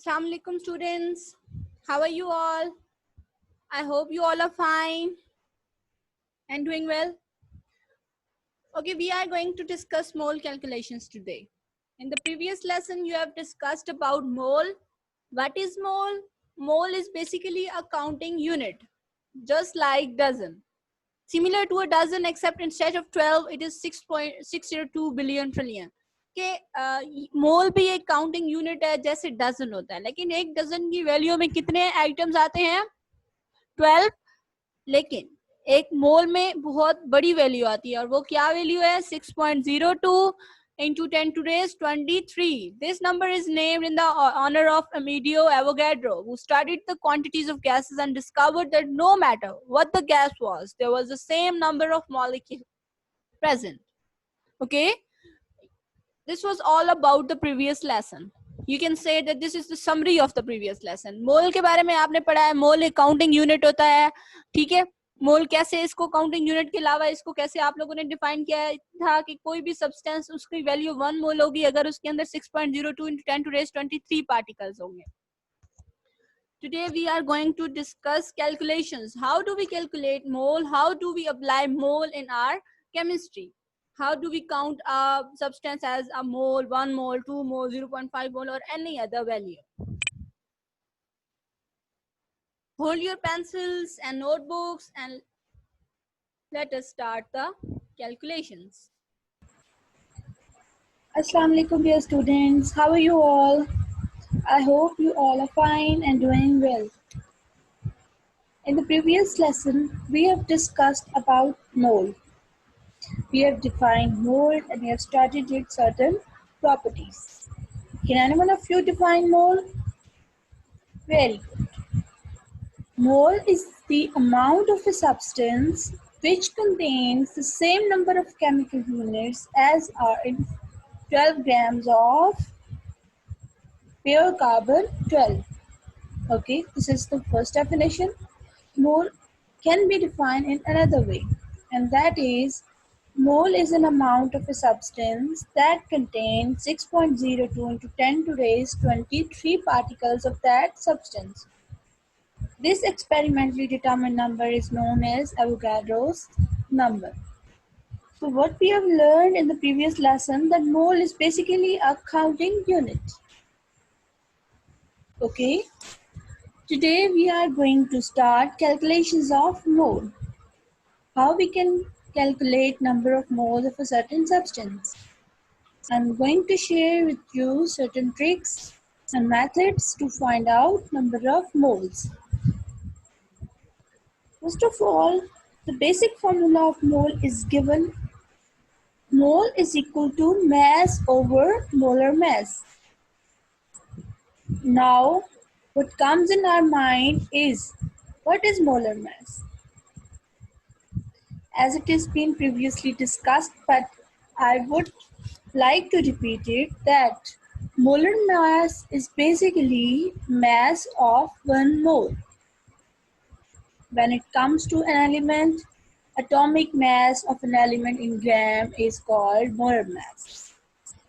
Assalamu alaikum students. How are you all? I hope you all are fine and doing well. Okay, we are going to discuss mole calculations today. In the previous lesson, you have discussed about mole. What is mole? Mole is basically a counting unit, just like dozen. Similar to a dozen, except instead of 12, it is 6.602 billion trillion. कि मोल भी एक counting unit है जैसे dozen होता है, लेकिन एक dozen की वैल्यू में कितने आइटम्स आते हैं? 12. लेकिन एक मोल में बहुत बड़ी वैल्यू आती है और वो क्या वैल्यू है? 6.02 into 10 to raise 23. This number is named in the honor of Amedeo Avogadro, who studied the quantities of gases and discovered that no matter what the gas was, there was the same number of molecules present. Okay, this was all about the previous lesson. You can say that this is the summary of the previous lesson. मोल के बारे में आपने पढ़ा है, मोल एक counting unit होता है. ठीक है, मोल कैसे, इसको काउंटिंग यूनिट के अलावा इसको कैसे आप लोगों ने डिफाइन किया था कि कोई भी सब्सटेंस उसकी वैल्यू 1 मोल होगी अगर उसके अंदर 6.02 into 10 to raise 23 पार्टिकल्स होंगे. Today we are going to discuss calculations. How do we calculate mole? How do we apply mole in our chemistry? How do we count a substance as a mole, 1 mole, 2 mole, 0.5 mole, or any other value? Hold your pencils and notebooks and let us start the calculations. Assalamu alaikum dear students, how are you all? I hope you all are fine and doing well. In the previous lesson, we have discussed about mole. We have defined mole and we have studied its certain properties. Can anyone of you define mole? Very good. Mole is the amount of a substance which contains the same number of chemical units as are in 12 grams of pure carbon 12. Okay, this is the first definition. Mole can be defined in another way, and that is mole is an amount of a substance that contains 6.02 into 10 to raise 23 particles of that substance. This experimentally determined number is known as Avogadro's number. So what we have learned in the previous lesson, that mole is basically a counting unit. Okay, today we are going to start calculations of mole. How we can calculate number of moles of a certain substance. I'm going to share with you certain tricks and methods to find out number of moles. First of all, the basic formula of mole is given. Mole is equal to mass over molar mass. Now, what comes in our mind is, what is molar mass? As it has been previously discussed, but I would like to repeat it, that molar mass is basically mass of 1 mole. When it comes to an element, atomic mass of an element in gram is called molar mass.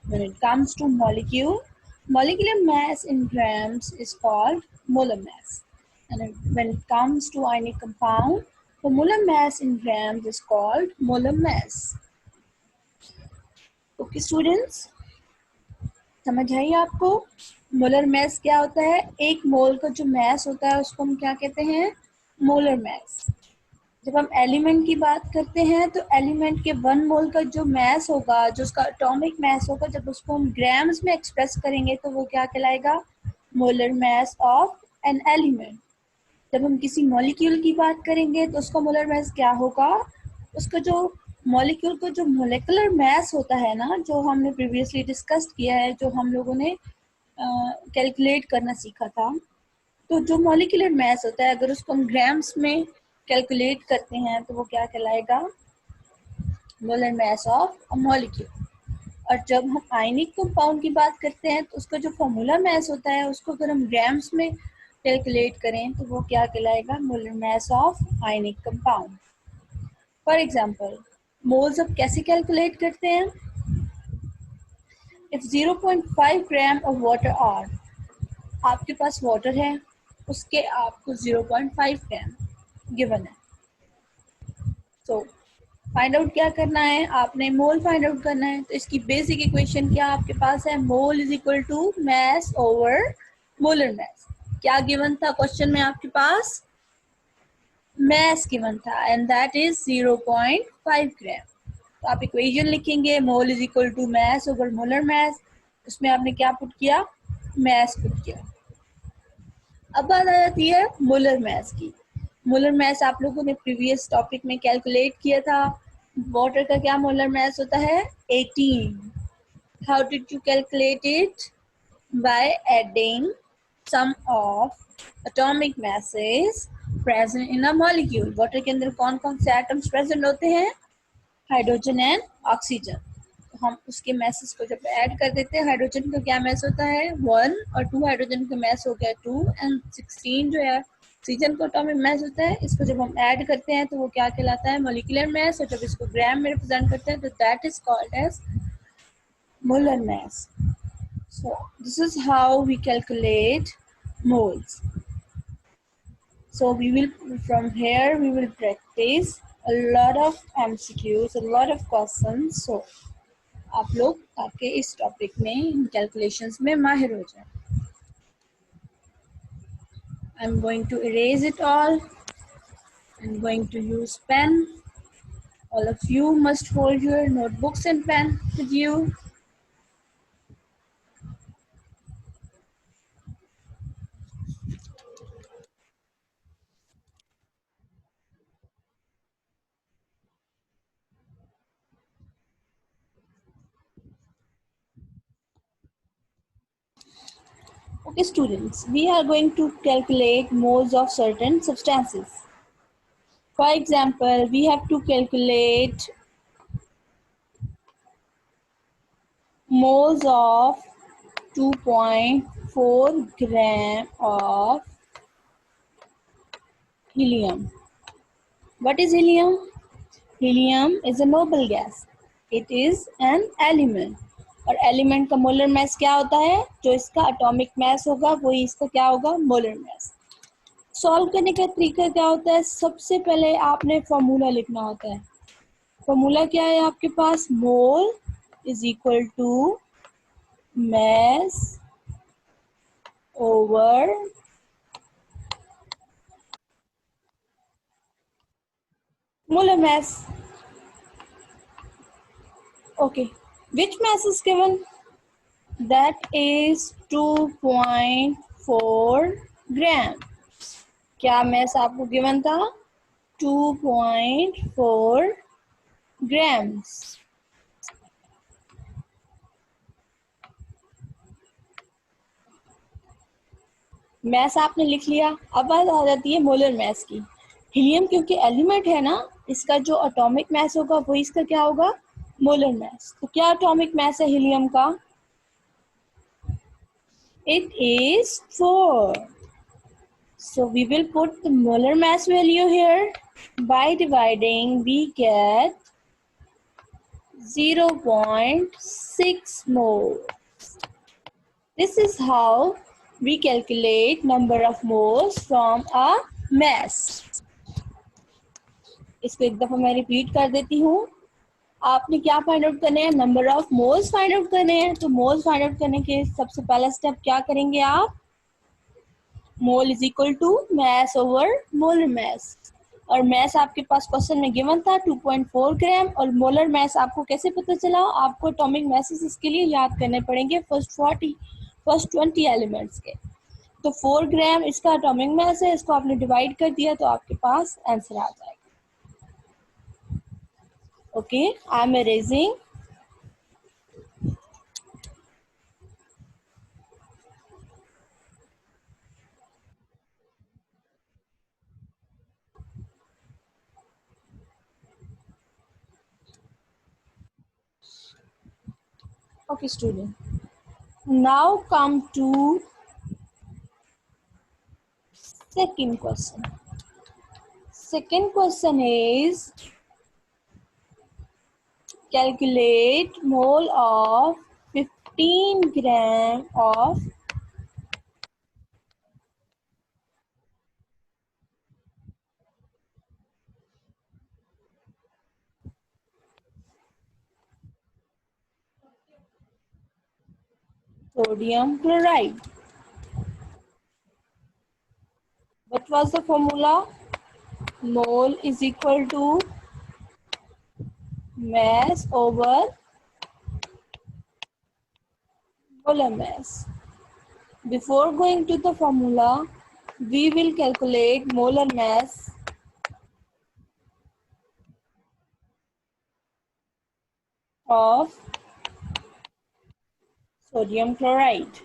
When it comes to molecule, molecular mass in grams is called molar mass. And when it comes to ionic compound, the molar mass in grams is called molar mass. Okay students, समझ आई आपको? Molar mass क्या होता है? एक मोल का जो mess होता है उसको हम क्या कहते हैं? Molar mass. जब हम एलिमेंट की बात करते हैं तो एलिमेंट के 1 मोल का जो मैस होगा, जो उसका एटॉमिक मैस होगा, जब उसको हम ग्राम्स में एक्सप्रेस करेंगे तो वो क्या कहलाएगा? Molar mass of an element. जब हम किसी मॉलिक्यूल की बात करेंगे तो उसका मोलर मैस क्या होगा? उसका जो मॉलिक्यूल का जो मोलेकुलर मैस होता है ना, जो हमने प्रीवियसली डिस्कस किया है, जो हम लोगों ने कैलकुलेट करना सीखा था, तो जो मॉलिक्यूलर मैस होता है अगर उसको हम ग्राम्स में कैलकुलेट करते हैं तो वो क्या कहलाएगा? Molar mass of a molecule. और जब हम आयनिक कंपाउंड की बात करते हैं तो उसका जो फॉर्मूला मैस होता है उसको अगर हम ग्राम्स में कैलकुलेट करें तो वो क्या कहलाएगा? Molar mass of ionic compound. For example, moles अब कैसे कैलकुलेट करते हैं? If 0.5 gram of water are आपके पास वाटर है, उसके आपको 0.5 ग्राम गिवन है। तो फाइंड आउट क्या करना है, आपने मोल फाइंड आउट करना है। तो इसकी बेसिक इक्वेशन क्या आपके पास है, mole is equal to mass over molar mass. क्या गिवन था क्वेश्चन में आपके पास, मैस गिवन था एंड दैट इज 0.5 ग्राम। तो आप इक्वेशन लिखेंगे, mole is equal to mass over molar mass, उसमें आपने क्या पुट किया, मैस पुट किया। अब बात आ जाती है मोलर मैस की। मोलर मैस आप लोगों ने प्रीवियस टॉपिक में कैलकुलेट किया था। वाटर का क्या मोलर मैस होता है, 18। How did you calculate it, by adding sum of atomic masses present in a molecule. Water के अंदर कौन कौन से एटम्स प्रेजेंट होते हैं, हाइड्रोजन एंड ऑक्सीजन। तो हम उसके मैसेज को जब ऐड कर देते हैं, हाइड्रोजन का क्या मैस होता है 1 और 2 हाइड्रोजन का मैस हो गया 2 एंड 16 जो है ऑक्सीजन का एटॉमिक मैस होता है। इसको जब हम ऐड करते हैं तो वो क्या कहलाता है, मॉलिक्यूलर मैस। और जब इसको ग्राम में रिप्रेजेंट करते हैं तो that is called as molar mass. So this is how we calculate moles. So we will, from here we will practice a lot of MCQs, a lot of questions. So आप लोग ताकि इस topic में calculations में माहिर हो जाए। I'm going to erase it all. I'm going to use pen. All of you must hold your notebooks and pen with you. Okay students, we are going to calculate moles of certain substances. For example, we have to calculate moles of 2.4 gram of helium. What is helium? Helium is a noble gas. It is an element. और element का molar mass क्या होता है, जो इसका atomic mass होगा वही इसका क्या होगा, मोलर मैस। सॉल्व करने का तरीका क्या होता है, सबसे पहले आपने फॉर्मूला लिखना होता है। फॉर्मूला क्या है आपके पास, mole is equal to mass over molar mass. Okay, which mass is given, that is 2.4 gram. क्या mass आपको given था, 2.4 grams. मैस आपने लिख लिया। अब बात आ जाती है मोलर मैस की। हीलियम क्योंकि एलिमेंट है ना, इसका जो एटॉमिक मैस होगा वही इसका क्या होगा, मोलर मैस। तो क्या एटॉमिक मैस है हीलियम का, it is 4. So we will put the molar mass value here. By dividing, we get 0.6 mole. This is how we calculate number of moles from a mass. इसको एक दफा मैं repeat कर देती हूँ। आपने क्या फाइंड आउट करने हैं, number of moles find out करने हैं। तो मोल्स फाइंड आउट करने के सबसे पहला स्टेप क्या करेंगे आप, mole is equal to mass over molar mass. और मैस आपके पास क्वेश्चन में गिवन था 2.4 ग्राम। और मोलर मैस आपको कैसे पता चला, आपको एटॉमिक मैसेस इसके लिए याद करने पड़ेंगे फर्स्ट 20 एलिमेंट्स के। तो 4 ग्राम इसका एटॉमिक मैस है, इसको आपने डिवाइड कर दिया तो आपके पास आंसर आ जाएगा। Okay, I am erasing. Okay student, now come to second question. Second question is calculate mole of 15 gram of sodium chloride. What was the formula? Mole is equal to mass over molar mass. Before going to the formula, we will calculate molar mass of sodium chloride.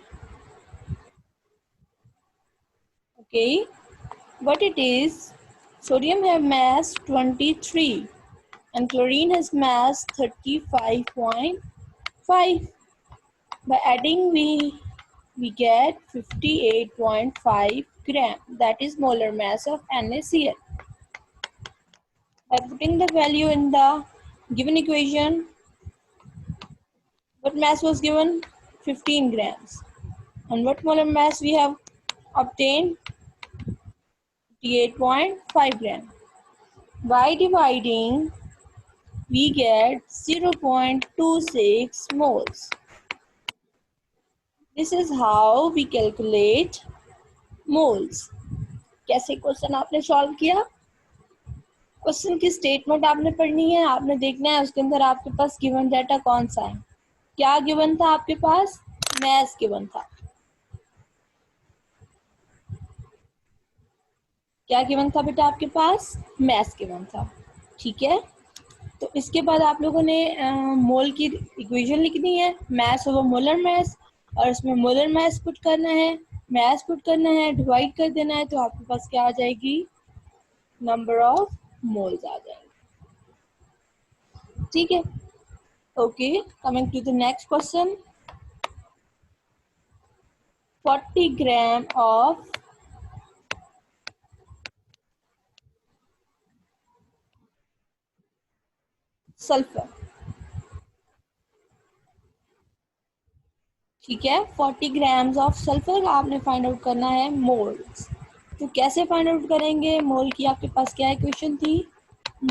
Okay, what it is? Sodium have mass 23 and chlorine has mass 35.5. By adding we get 58.5 gram. That is molar mass of NaCl. By putting the value in the given equation, what mass was given? 15 grams. And what molar mass we have obtained? 58.5 gram. By dividing, we get 0.26 moles. This is how we calculate moles. कैसे question आपने solve किया? Question की statement आपने पढ़नी है, आपने देखना है उसके अंदर आपके पास गिवन डाटा कौन सा है. क्या गिवन था आपके पास? मैस गिवन था. क्या गिवन था बेटा आपके पास? मैस गिवन था. ठीक है, तो इसके बाद आप लोगों ने मोल की इक्वेशन लिखनी है, मैस ओवर मोलर मैस, और इसमें मोलर मैस पुट करना है, मैस पुट करना है, डिवाइड कर देना है, तो आपके पास क्या आ जाएगी? नंबर ऑफ मोल्स आ जाएंगे. ठीक है, okay. Coming to the next question. 40 gram of sulphur. ठीक है, 40 ग्राम्स ऑफ सल्फर आपने फाइंड आउट करना है मोल्स. तो कैसे फाइंड आउट करेंगे? मोल की आपके पास क्या इक्वेशन थी?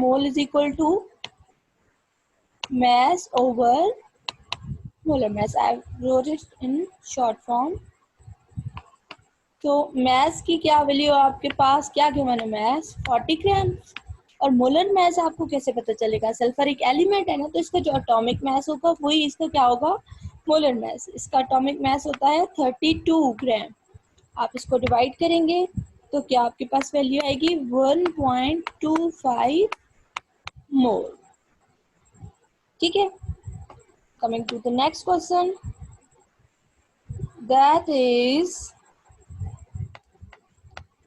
Mole is equal to mass over molar mass. I wrote it in short form. तो mass की क्या वैल्यू आपके पास? क्या गिवन है? mass 40 ग्राम. और मोलर मैस आपको कैसे पता चलेगा? सल्फर एक एलिमेंट है ना, तो इसका जो एटॉमिक मैस होगा वही इसका क्या होगा? Molar mass. इसका एटॉमिक मैस होता है 32 ग्राम. आप इसको डिवाइड करेंगे तो क्या आपके पास वैल्यू आएगी? 1.25 मोल. ठीक है, coming to the next question, that is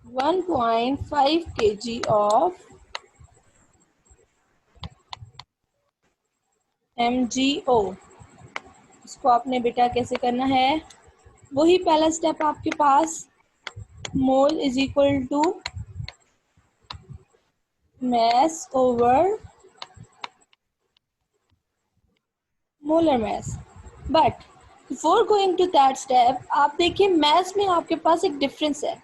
1.5 kg of MgO. इसको आपने बेटा कैसे करना है? वही पहला स्टेप आपके पास, mole is equal to mass over molar mass. But before going to that step, आप देखिए मैस में आपके पास एक डिफरेंस है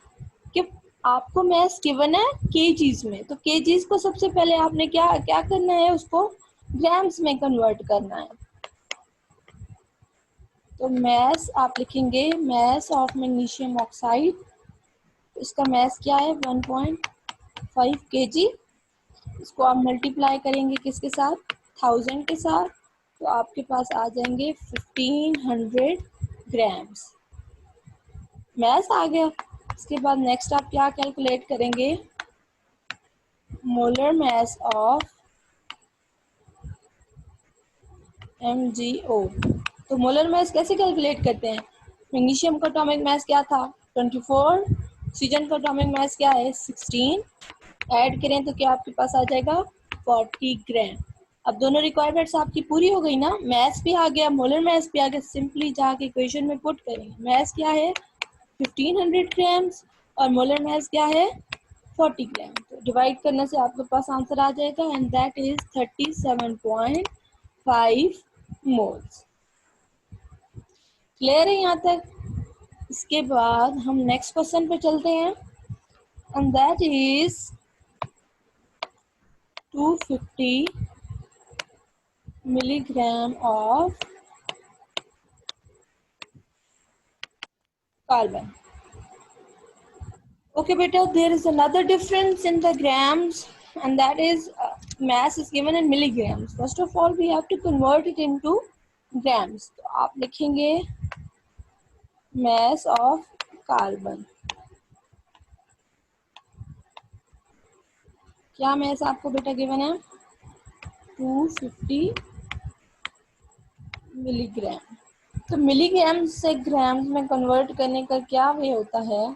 कि आपको मैस गिवन है केजीज में, तो केजीज को सबसे पहले आपने क्या क्या करना है? उसको ग्राम्स में कन्वर्ट करना है. तो मैस आप लिखेंगे मैस ऑफ मैग्नीशियम ऑक्साइड. इसका मैस क्या है? 1.5 kg. इसको आप मल्टीप्लाई करेंगे किसके साथ? 1000 के साथ. तो आपके पास आ जाएंगे 1500 ग्राम्स. मैस आ गया. इसके बाद नेक्स्ट आप क्या कैलकुलेट करेंगे? Molar mass of MgO. तो मोलर मैस कैसे कैलकुलेट करते हैं? मैग्नीशियम का एटॉमिक मैस क्या था? 24. ऑक्सीजन का एटॉमिक मैस क्या है? 16. ऐड करें तो क्या आपके पास आ जाएगा? 40 ग्राम. अब दोनों रिक्वायरमेंट्स आपकी पूरी हो गई ना, मैस भी आ गया, मोलर मैस भी आ गया. सिंपली जाके इक्वेशन में पुट करेंगे. मैस क्या है? 1500 ग्राम्स और मोलर मैस क्या है? 40 ग्राम. तो डिवाइड करने से आपके पास आंसर आ जाएगा and that is 37.5 moles. Clear है यहाँ तक? इसके बाद हम नेक्स्ट क्वेश्चन पे चलते हैं and that is 250 milligram of carbon. Okay, beta, there is another difference in the grams, and that is mass is given in milligrams. First of all, we have to convert it into grams. तो आप लिखेंगे mass of carbon. क्या mass आपको बेटा given है? 250 milligram. तो milligram से grams में कन्वर्ट करने का क्या वे होता है?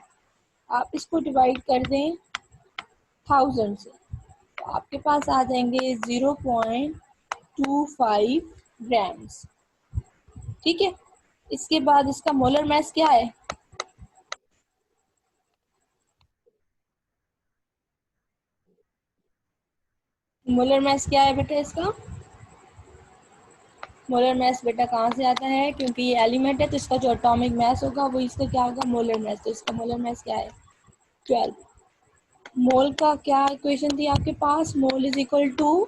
आप इसको डिवाइड कर दें 1000 से, तो आपके पास आ जाएंगे 0.25 ग्राम्स. ठीक है. इसके बाद इसका मोलर मास क्या है? मोलर मास क्या है बेटा इसका? मोलर मास बेटा कहाँ से आता है? क्योंकि ये एलिमेंट है तो इसका जो एटॉमिक मास होगा वो इसका क्या होगा? Molar mass. तो इसका मोलर मास क्या है? 12. मोल का क्या इक्वेशन थी आपके पास? Mole is equal to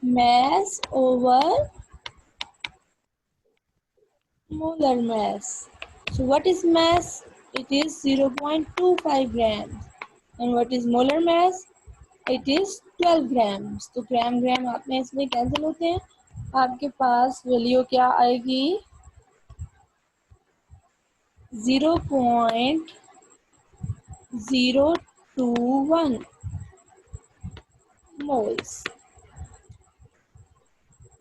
mass over molar mass. So what is mass? It is 0.25 grams. And what is molar mass? It is 12 grams. तो ग्राम ग्राम आप में इसमें कैंसिल होते हैं. आपके पास वैल्यू क्या आएगी? 0.021 moles.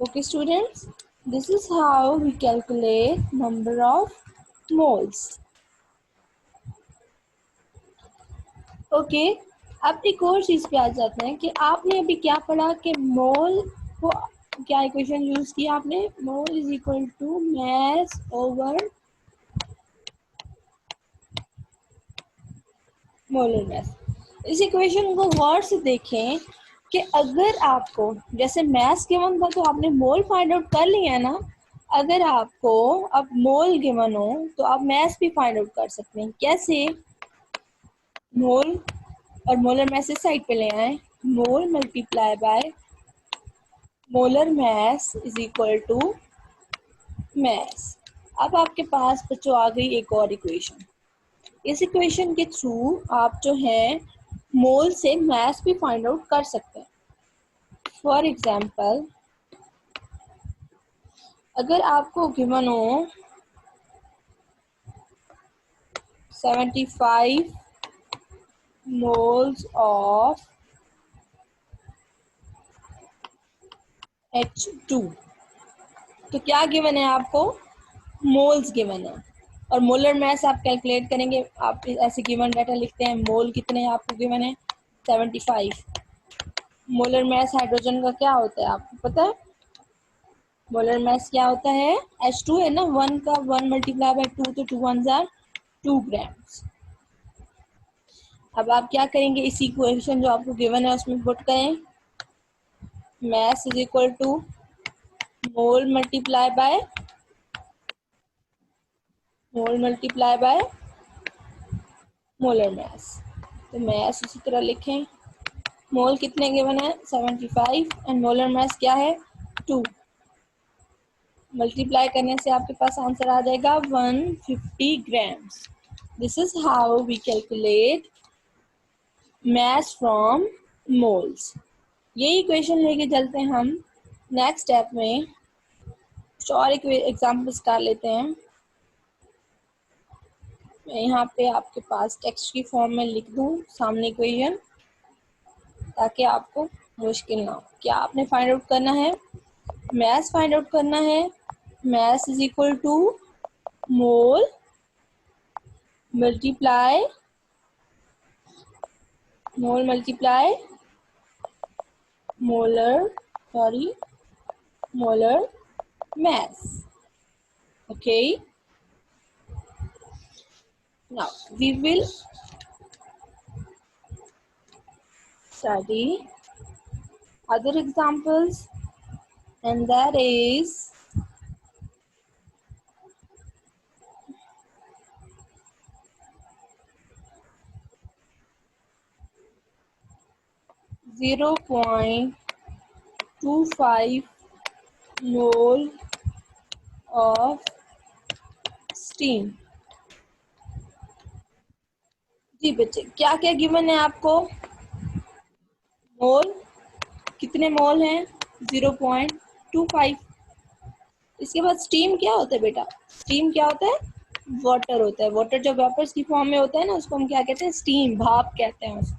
Okay, students, this is how we calculate number of moles. Okay, अब एक और चीज पे आ जाते हैं कि आपने अभी क्या पढ़ा कि मोल को क्या इक्वेशन यूज किया आपने? Mole is equal to mass over molar mass. इस इक्वेशन को गौर से देखें कि अगर आपको जैसे मास गिवन था तो आपने मोल फाइंड आउट कर लिया है ना. अगर आपको अब मोल गिवन हो तो आप मास भी फाइंड आउट कर सकते हैं. कैसे? मोल और मोलर मास इस साइड पे ले आए. Mole multiply by molar mass is equal to mass. अब आपके पास बच्चों आ गई एक और इक्वेशन. इस इक्वेशन के थ्रू आप जो है मोल से मास भी फाइंड आउट कर सकते हैं. फॉर एग्जाम्पल, अगर आपको गिवन हो 75 moles of H2, तो क्या गिवन है आपको? मोल्स गिवन है. और मोलर मास आप कैलकुलेट करेंगे. आप ऐसे गिवन डाटा लिखते हैं. मोल कितने आपको गिवन है? 75. मोलर मास हाइड्रोजन का क्या होता है आपको पता है? मोलर मास क्या होता है? H2 है ना. 1 का 1 मल्टीप्लाई बाय 2, तो 2 1 जार 2 ग्राम्स. अब आप क्या करेंगे? इसी इक्वेशन जो आपको गिवन है उसमें पुट करें. Mass is equal to mole multiply by molar mass. तो मास उसी तरह लिखें. मोल कितने गिवन है? 75. एंड मोलर मास क्या है? 2. मल्टीप्लाई करने से आपके पास आंसर आ जाएगा 150 grams. This is how we calculate mass from moles. यही इक्वेशन लेके चलते हैं हम नेक्स्ट स्टेप में. कुछ और एग्जाम्पल्स कर लेते हैं. मैं यहाँ पे आपके पास टेक्स्ट की फॉर्म में लिख दूँ सामने इक्वेशन, ताकि आपको मुश्किल ना हो. क्या आपने फाइंड आउट करना है? मास फाइंड आउट करना है. Mass is equal to mole multiply molar mass. Okay, now we will study other examples, and that is 0.25 mole of steam. जी बच्चे, क्या क्या गिवन है आपको? मोल, कितने मोल हैं? 0.25। इसके बाद स्टीम क्या होता है बेटा? स्टीम क्या होता है? वाटर होता है। वाटर जब वेपर्स की फॉर्म में होता है ना, उसको हम क्या कहते हैं? स्टीम, भाप कहते हैं उसको।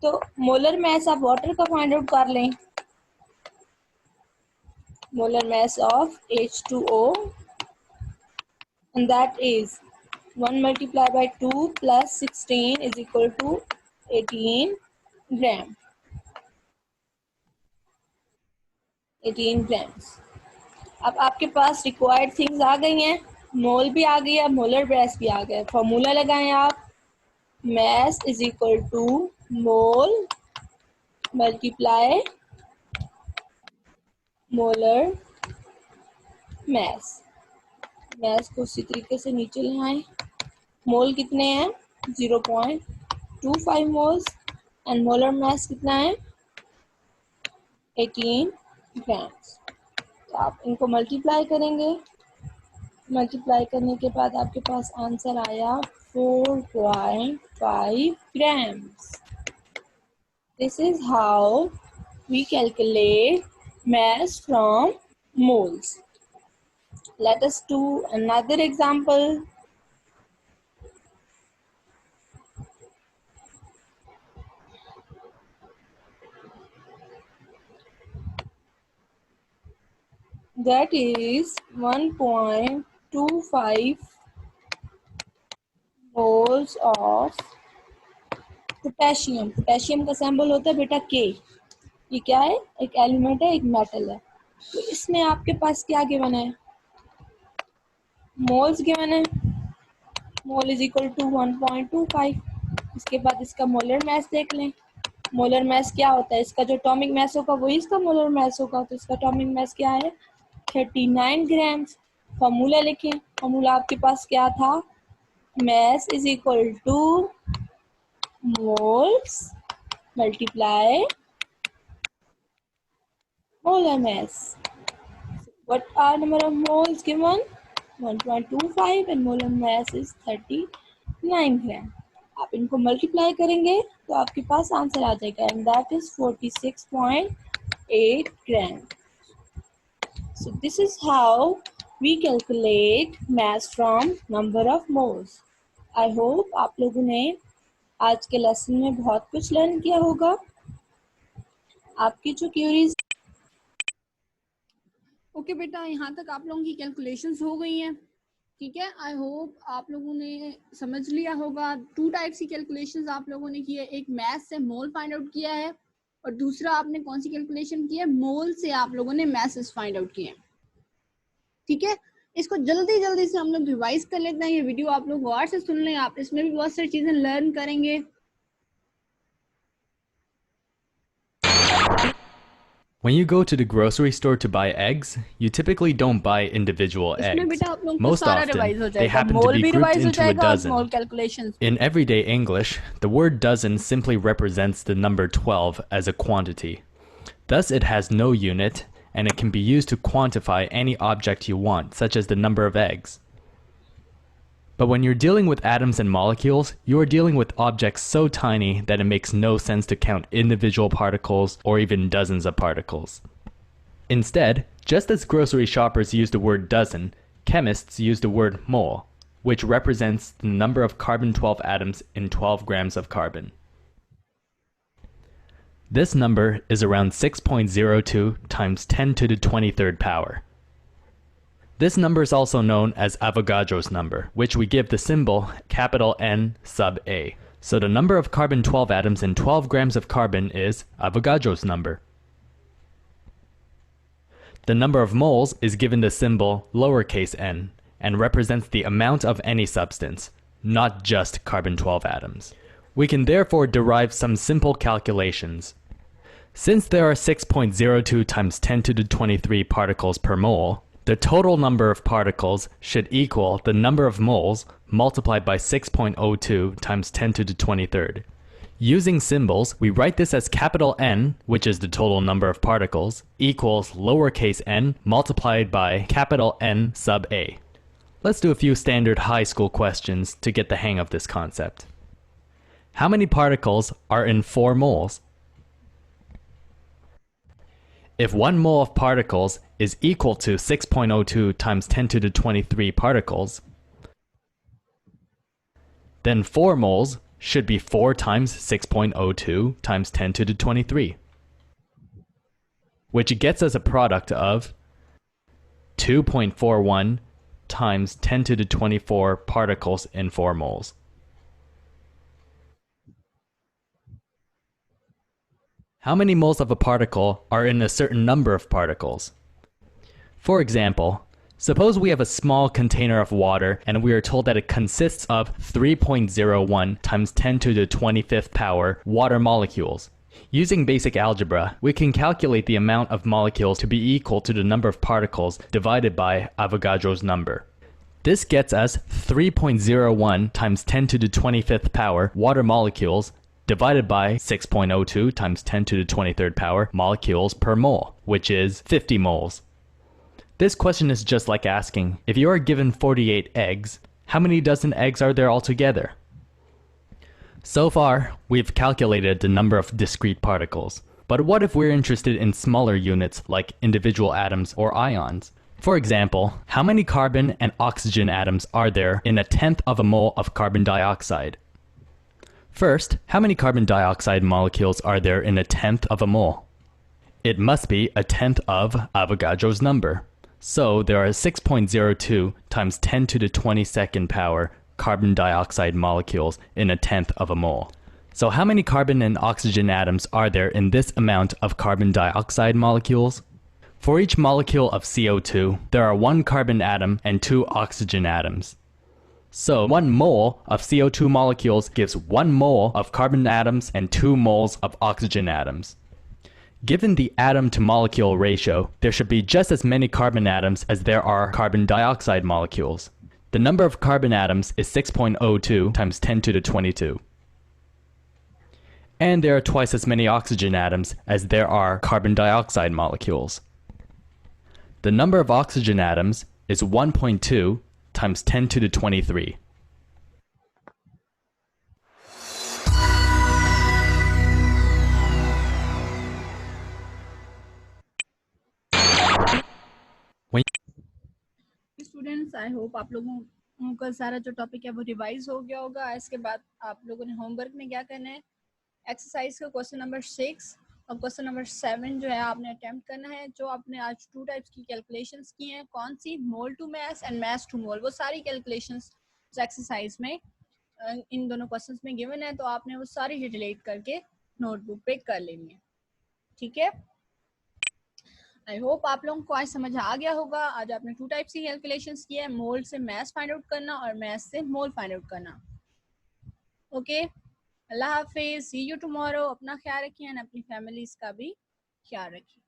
तो मोलर मैस आप वाटर का फाइंड आउट कर लें। molar mass of H2O, and that is 1 multiplied by 2 plus 16 is equal to 18 gram. 18 grams. अब आपके पास रिक्वायर्ड थिंग्स आ गई हैं, मोल भी आ गई है, मोलर मास भी आ गया है। फॉर्मूला लगाएं आप, mass is equal to mole multiply molar mass. mass को उसी तरीके से नीचे ले आए। मोल कितने हैं? 0.25 मोल्स एंड मोलर मास कितना है? 18 ग्राम्स। तो आप इनको मल्टीप्लाई करेंगे। मल्टीप्लाई करने के बाद आपके पास आंसर आया 4.5 grams. This is how we calculate mass from moles. Let us do another example. That is 1.25 moles of potassium. Potassium का सिंबल होता है बेटा के। ये क्या है? एक एलिमेंट है, एक मेटल है। तो इसमें आपके पास क्या गिवन है? मोल्स गिवन है। Mole is equal to 1.25। इसके बाद इसका मोलर मास देख लें। मोलर मास क्या होता है? इसका जो एटॉमिक मास होगा वही इसका मोलर मास होगा। तो इसका एटॉमिक मास क्या है? 39 ग्राम्स। फॉर्मूला लिखें। फॉर्मूला आपके पास क्या था? मास is equal two moles multiply molar mass. What are number of moles given? 1.25 and molar mass is 39 gram. आप इनको मल्टीप्लाई करेंगे तो आपके पास आंसर आ जाएगा and that is 46.8 gram. So this is how we calculate mass from number of moles. I hope आप लोगों ने आज के लेसन में बहुत कुछ लर्न किया होगा। आपकी जो क्यूरीज ओके बेटा, यहाँ तक आप लोगों की कैलकुलेशंस हो गई हैं। ठीक है, आई होप आप लोगों ने समझ लिया होगा। 2 टाइप्स की कैलकुलेशंस आप लोगों ने की है। एक मैथ से मोल फाइंड आउट किया है और दूसरा आपने कौन सी कैलकुलेशन की है? मोल से आप लोगों ने मैसेस फाइंड आउट किए हैं। ठीक है, इसको जल्दी जल्दी से हम लोग रिवाइज कर लेते हैं। ये वीडियो आप लोग गौर से सुन लें, आप इसमें भी बहुत सारी चीजें लर्न करेंगे। When you go to the grocery store to buy eggs, you typically don't buy individual इसमें eggs. बेटा आप लोगों को Most सारा रिवाइज हो often, they जाएगा। happen to मोल be भी grouped रिवाइज हो into a जाएगा और dozen. Mole calculations. In everyday English, the word dozen simply represents the number 12 as a quantity. Thus, it has no unit, and it can be used to quantify any object you want, such as the number of eggs. But when you're dealing with atoms and molecules, you are dealing with objects so tiny that it makes no sense to count individual particles or even dozens of particles. Instead, just as grocery shoppers use the word dozen, chemists use the word mole, which represents the number of carbon-12 atoms in 12 grams of carbon. This number is around 6.02 times 10 to the 23rd power. This number is also known as Avogadro's number, which we give the symbol capital N sub A. So the number of carbon-12 atoms in 12 grams of carbon is Avogadro's number. The number of moles is given the symbol lowercase n and represents the amount of any substance, not just carbon-12 atoms. We can therefore derive some simple calculations. Since there are 6.02 times 10 to the 23 particles per mole, the total number of particles should equal the number of moles multiplied by 6.02 times 10 to the 23rd. Using symbols, we write this as capital N, which is the total number of particles, equals lowercase n multiplied by capital N sub A. Let's do a few standard high school questions to get the hang of this concept. How many particles are in 4 moles? If 1 mole of particles is equal to 6.02 times 10 to the 23 particles, then 4 moles should be 4 times 6.02 times 10 to the 23, which gets us a product of 2.41 times 10 to the 24 particles in 4 moles. How many moles of a particle are in a certain number of particles? For example, suppose we have a small container of water and we are told that it consists of 3.01 times 10 to the 25th power water molecules. Using basic algebra, we can calculate the amount of molecules to be equal to the number of particles divided by Avogadro's number. This gets us 3.01 times 10 to the 25th power water molecules divided by 6.02 times 10 to the 23rd power molecules per mole, which is 50 moles. This question is just like asking, if you are given 48 eggs, how many dozen eggs are there altogether? So far, we've calculated the number of discrete particles. But what if we're interested in smaller units like individual atoms or ions? For example, how many carbon and oxygen atoms are there in a tenth of a mole of carbon dioxide? First, how many carbon dioxide molecules are there in a tenth of a mole? It must be a tenth of Avogadro's number. So there are 6.02 times 10 to the 22nd power carbon dioxide molecules in a tenth of a mole. So how many carbon and oxygen atoms are there in this amount of carbon dioxide molecules? For each molecule of CO2, there are 1 carbon atom and 2 oxygen atoms. So 1 mole of CO2 molecules gives 1 mole of carbon atoms and 2 moles of oxygen atoms. Given the atom to molecule ratio, there should be just as many carbon atoms as there are carbon dioxide molecules. The number of carbon atoms is 6.02 times 10 to the 22. And there are twice as many oxygen atoms as there are carbon dioxide molecules. The number of oxygen atoms is 1.2 times 10 to the 23. Students, I hope आप लोगों का सारा जो topic है वो revise हो गया होगा। इसके बाद आप लोगों ने होमवर्क में क्या करना है, एक्सरसाइज का क्वेश्चन नंबर 6 और क्वेश्चन नंबर 7 जो है आपने अटेम्प्ट करना है। जो आपने आज 2 टाइप्स की कैलकुलेशंस की हैं, कौन सी, mole to mass and mass to mole, वो सारी कैलकुलेशंस एक्सरसाइज में इन दोनों क्वेश्चंस में गिवन है, तो आपने वो सारी रिलेट करके नोटबुक पे कर लेनी है। ठीक है, आई होप आप लोगों को आज समझ आ गया होगा। आज आपने 2 टाइप्स की कैलकुलेशंस की है, मोल से मैस फाइंड आउट करना और मैस से मोल फाइंड आउट करना। ओके, अल्लाह हाफिज, सी यू टुमारो। अपना ख्याल रखिए एंड अपनी फैमिलीज का भी ख्याल रखिए।